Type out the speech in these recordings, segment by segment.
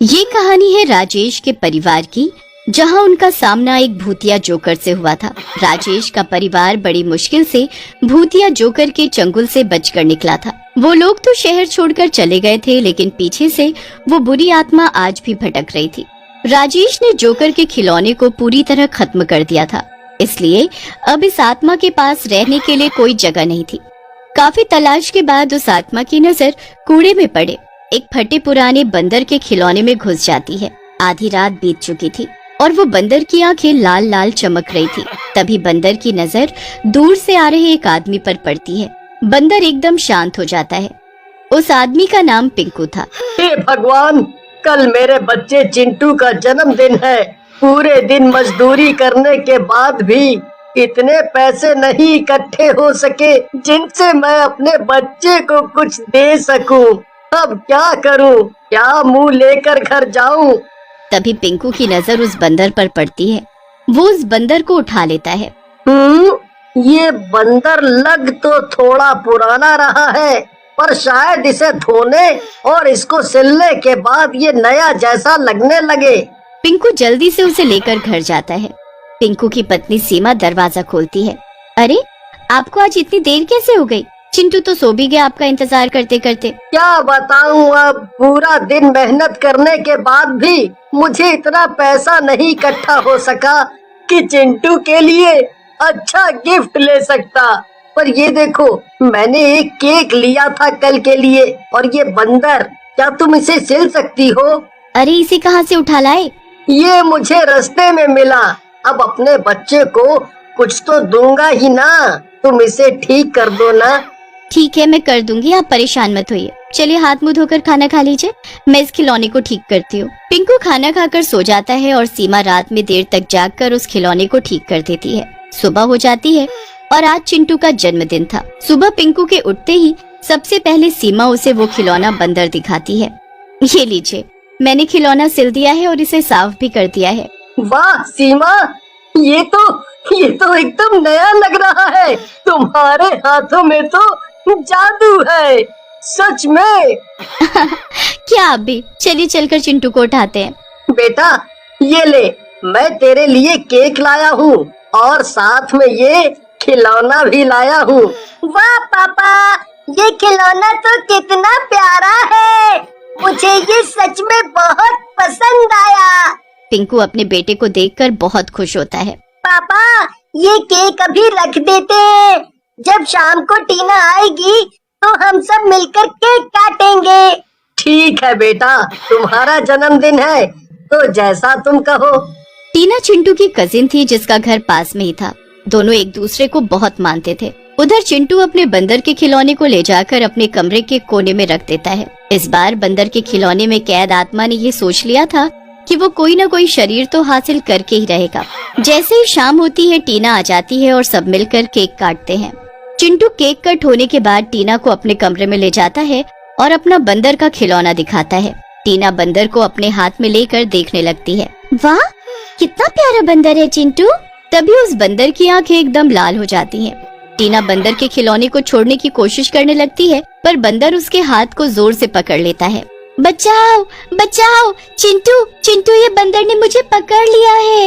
ये कहानी है राजेश के परिवार की, जहां उनका सामना एक भूतिया जोकर से हुआ था। राजेश का परिवार बड़ी मुश्किल से भूतिया जोकर के चंगुल से बचकर निकला था। वो लोग तो शहर छोड़कर चले गए थे, लेकिन पीछे से वो बुरी आत्मा आज भी भटक रही थी। राजेश ने जोकर के खिलौने को पूरी तरह खत्म कर दिया था, इसलिए अब इस आत्मा के पास रहने के लिए कोई जगह नहीं थी। काफी तलाश के बाद उस आत्मा की नजर कूड़े में पड़े एक फटे पुराने बंदर के खिलौने में घुस जाती है। आधी रात बीत चुकी थी और वो बंदर की आंखें लाल लाल चमक रही थी। तभी बंदर की नजर दूर से आ रहे एक आदमी पर पड़ती है। बंदर एकदम शांत हो जाता है। उस आदमी का नाम पिंकू था। हे भगवान, कल मेरे बच्चे चिंटू का जन्मदिन है। पूरे दिन मजदूरी करने के बाद भी इतने पैसे नहीं इकट्ठे हो सके जिनसे मैं अपने बच्चे को कुछ दे सकूं। अब क्या करूं? क्या मुंह लेकर घर जाऊं? तभी पिंकू की नजर उस बंदर पर पड़ती है। वो उस बंदर को उठा लेता है। ये बंदर लग तो थोड़ा पुराना रहा है, पर शायद इसे धोने और इसको सिलने के बाद ये नया जैसा लगने लगे। पिंकू जल्दी से उसे लेकर घर जाता है। पिंकू की पत्नी सीमा दरवाजा खोलती है। अरे, आपको आज इतनी देर कैसे हो गई? चिंटू तो सो भी गया आपका इंतजार करते करते। क्या बताऊं, अब पूरा दिन मेहनत करने के बाद भी मुझे इतना पैसा नहीं इकट्ठा हो सका कि चिंटू के लिए अच्छा गिफ्ट ले सकता। पर ये देखो, मैंने एक केक लिया था कल के लिए, और ये बंदर, क्या तुम इसे सिल सकती हो? अरे, इसे कहाँ से उठा लाए? ये मुझे रास्ते में मिला। अब अपने बच्चे को कुछ तो दूंगा ही ना, तुम इसे ठीक कर दो ना। ठीक है, मैं कर दूंगी, आप परेशान मत होइए। चलिए हाथ मुंह धोकर खाना खा लीजिए, मैं इस खिलौने को ठीक करती हूँ। पिंकू खाना खाकर सो जाता है और सीमा रात में देर तक जागकर उस खिलौने को ठीक कर देती है। सुबह हो जाती है और आज चिंटू का जन्मदिन था। सुबह पिंकू के उठते ही सबसे पहले सीमा उसे वो खिलौना बंदर दिखाती है। ये लीजिए, मैंने खिलौना सिल दिया है और इसे साफ भी कर दिया है। वाह सीमा, ये तो एकदम नया लग रहा है। तुम्हारे हाथों में तो जादू है, सच में। क्या आप भी? चलिए चलकर चिंटू को उठाते हैं। बेटा, ये ले, मैं तेरे लिए केक लाया हूँ और साथ में ये खिलौना भी लाया हूँ। वाह पापा, ये खिलौना तो कितना प्यारा है। मुझे ये सच में बहुत पसंद आया। पिंकू अपने बेटे को देखकर बहुत खुश होता है। पापा, ये केक अभी रख देते हैं। जब शाम को टीना आएगी तो हम सब मिलकर केक काटेंगे। ठीक है बेटा, तुम्हारा जन्मदिन है तो जैसा तुम कहो। टीना चिंटू की कजिन थी जिसका घर पास में ही था। दोनों एक दूसरे को बहुत मानते थे। उधर चिंटू अपने बंदर के खिलौने को ले जाकर अपने कमरे के कोने में रख देता है। इस बार बंदर के खिलौने में कैद आत्मा ने ये सोच लिया था कि वो कोई न कोई शरीर तो हासिल करके ही रहेगा। जैसे ही शाम होती है, टीना आ जाती है और सब मिलकर केक काटते हैं। चिंटू केक कट होने के बाद टीना को अपने कमरे में ले जाता है और अपना बंदर का खिलौना दिखाता है। टीना बंदर को अपने हाथ में लेकर देखने लगती है। वाह, कितना प्यारा बंदर है चिंटू। तभी उस बंदर की आंखें एकदम लाल हो जाती हैं। टीना बंदर के खिलौने को छोड़ने की कोशिश करने लगती है, पर बंदर उसके हाथ को जोर से पकड़ लेता है। बचाओ, बचाओ, चिंटू, चिंटू, ये बंदर ने मुझे पकड़ लिया है।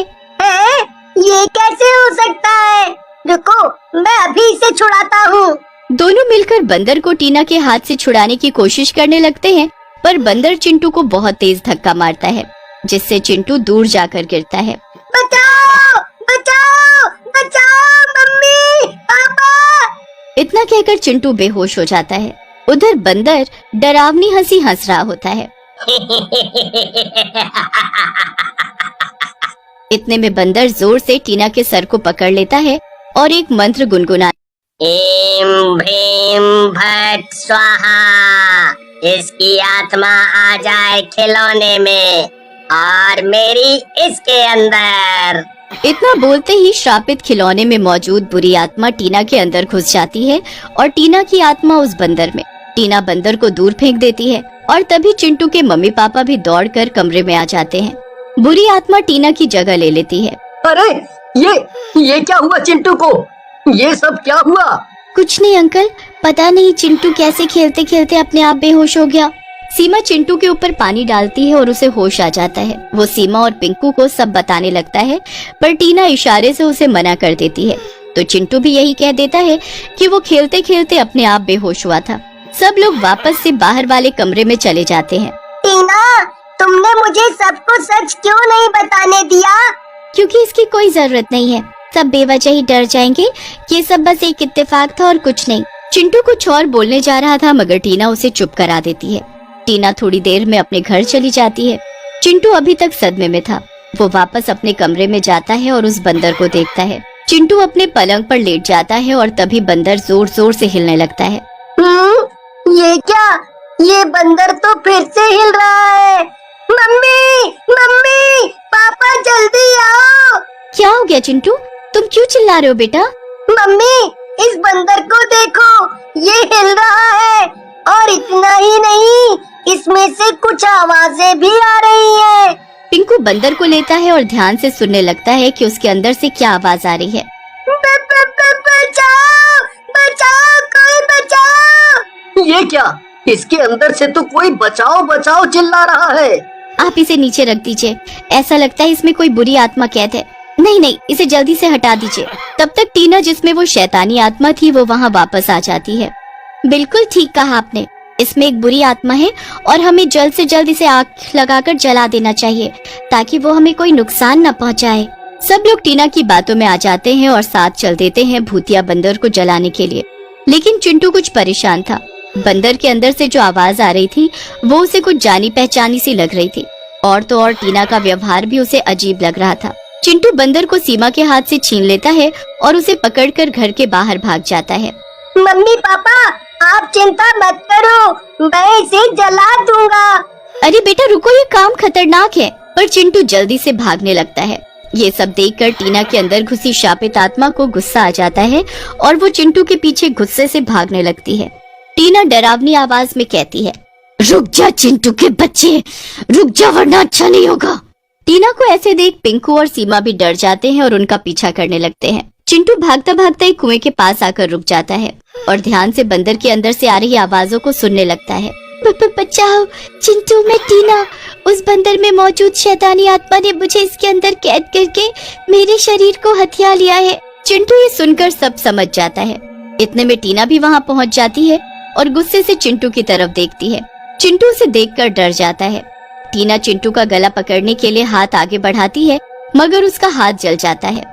ये कैसे हो सकता है? रुको, मैं अभी इसे छुड़ाता हूँ। दोनों मिलकर बंदर को टीना के हाथ से छुड़ाने की कोशिश करने लगते हैं, पर बंदर चिंटू को बहुत तेज धक्का मारता है, जिससे चिंटू दूर जाकर गिरता है। बचाओ, बचाओ, बचाओ, मम्मी, पापा। इतना कहकर चिंटू बेहोश हो जाता है। उधर बंदर डरावनी हंसी हंस रहा होता है। इतने में बंदर जोर से टीना के सर को पकड़ लेता है और एक मंत्र गुनगुना। एम भीम भट स्वाहा। इसकी आत्मा आ जाए खिलौने में और मेरी इसके अंदर। इतना बोलते ही श्रापित खिलौने में मौजूद बुरी आत्मा टीना के अंदर घुस जाती है और टीना की आत्मा उस बंदर में। टीना बंदर को दूर फेंक देती है और तभी चिंटू के मम्मी पापा भी दौड़कर कमरे में आ जाते हैं। बुरी आत्मा टीना की जगह ले लेती है। अरे, ये क्या हुआ चिंटू को? ये सब क्या हुआ? कुछ नहीं अंकल, पता नहीं चिंटू कैसे खेलते खेलते अपने आप बेहोश हो गया। सीमा चिंटू के ऊपर पानी डालती है और उसे होश आ जाता है। वो सीमा और पिंकू को सब बताने लगता है, पर टीना इशारे से उसे मना कर देती है। तो चिंटू भी यही कह देता है कि वो खेलते खेलते अपने आप बेहोश हुआ था। सब लोग वापस से बाहर वाले कमरे में चले जाते हैं। टीना, तुमने मुझे सब कुछ सच क्यों नहीं बताने दिया? क्योंकि इसकी कोई जरूरत नहीं है, सब बेवजह ही डर जाएंगे। ये सब बस एक इत्तेफाक था और कुछ नहीं। चिंटू कुछ और बोलने जा रहा था, मगर टीना उसे चुप करा देती है। टीना थोड़ी देर में अपने घर चली जाती है। चिंटू अभी तक सदमे में था। वो वापस अपने कमरे में जाता है और उस बंदर को देखता है। चिंटू अपने पलंग पर लेट जाता है और तभी बंदर जोर जोर से हिलने लगता है। ये क्या? ये बंदर तो फिर से हिल रहा है। मम्मी, मम्मी, पापा जल्दी आओ। क्या हो गया चिंटू, तुम क्यों चिल्ला रहे हो बेटा? मम्मी, इस बंदर को देखो, ये हिल रहा है। और इतना ही नहीं, इसमें से कुछ आवाजें भी आ रही है। पिंकू बंदर को लेता है और ध्यान से सुनने लगता है कि उसके अंदर से क्या आवाज आ रही है। बचाओ, बचाओ, कोई बचाओ। ये क्या? इसके अंदर से तो कोई बचाओ बचाओ चिल्ला रहा है। आप इसे नीचे रख दीजिए, ऐसा लगता है इसमें कोई बुरी आत्मा कैद है। नहीं नहीं, इसे जल्दी से हटा दीजिए। तब तक टीना, जिसमें वो शैतानी आत्मा थी, वो वहाँ वापस आ जाती है। बिल्कुल ठीक कहा आपने, इसमें एक बुरी आत्मा है और हमें जल्द से जल्द इसे आग लगाकर जला देना चाहिए ताकि वो हमें कोई नुकसान न पहुंचाए। सब लोग टीना की बातों में आ जाते हैं और साथ चल देते हैं भूतिया बंदर को जलाने के लिए। लेकिन चिंटू कुछ परेशान था। बंदर के अंदर से जो आवाज आ रही थी वो उसे कुछ जानी पहचानी सी लग रही थी, और तो और टीना का व्यवहार भी उसे अजीब लग रहा था। चिंटू बंदर को सीमा के हाथ से छीन लेता है और उसे पकड़कर घर के बाहर भाग जाता है। मम्मी पापा, आप चिंता मत करो, मैं इसे जला दूंगा। अरे बेटा रुको, ये काम खतरनाक है। पर चिंटू जल्दी से भागने लगता है। ये सब देखकर टीना के अंदर घुसी शापित आत्मा को गुस्सा आ जाता है और वो चिंटू के पीछे गुस्से से भागने लगती है। टीना डरावनी आवाज में कहती है, रुक जा चिंटू के बच्चे, रुक जा वरना अच्छा नहीं होगा। टीना को ऐसे देख पिंकू और सीमा भी डर जाते हैं और उनका पीछा करने लगते हैं। चिंटू भागता भागता एक कुएं के पास आकर रुक जाता है और ध्यान से बंदर के अंदर से आ रही आवाजों को सुनने लगता है। बचाओ चिंटू, मैं टीना। उस बंदर में मौजूद शैतानी आत्मा ने मुझे इसके अंदर कैद करके मेरे शरीर को हथिया लिया है। चिंटू ये सुनकर सब समझ जाता है। इतने में टीना भी वहाँ पहुँच जाती है और गुस्से से चिंटू की तरफ देखती है। चिंटू उसे देखकर डर जाता है। टीना चिंटू का गला पकड़ने के लिए हाथ आगे बढ़ाती है, मगर उसका हाथ जल जाता है।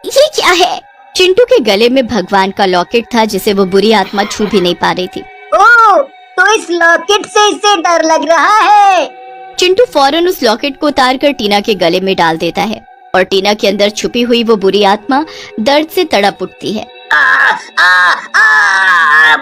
ये क्या है? चिंटू के गले में भगवान का लॉकेट था जिसे वो बुरी आत्मा छू भी नहीं पा रही थी। ओह, तो इस लॉकेट से इसे डर लग रहा है। चिंटू फौरन उस लॉकेट को उतारकर टीना के गले में डाल देता है और टीना के अंदर छुपी हुई वो बुरी आत्मा दर्द से तड़प उठती है।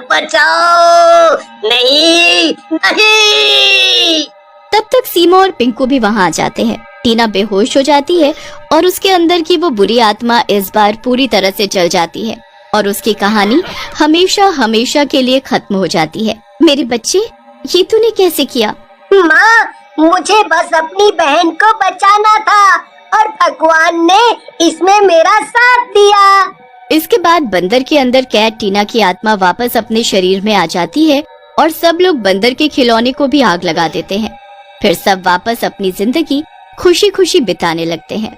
बचाओ, नहीं नहीं। तब तक सीमा और पिंकू भी वहाँ आ जाते हैं। टीना बेहोश हो जाती है और उसके अंदर की वो बुरी आत्मा इस बार पूरी तरह से जल जाती है और उसकी कहानी हमेशा हमेशा के लिए खत्म हो जाती है। मेरे बच्चे, ये तूने कैसे किया? माँ, मुझे बस अपनी बहन को बचाना था और भगवान ने इसमें मेरा साथ दिया। इसके बाद बंदर के अंदर कैद टीना की आत्मा वापस अपने शरीर में आ जाती है और सब लोग बंदर के खिलौने को भी आग लगा देते हैं। फिर सब वापस अपनी जिंदगी खुशी खुशी बिताने लगते हैं।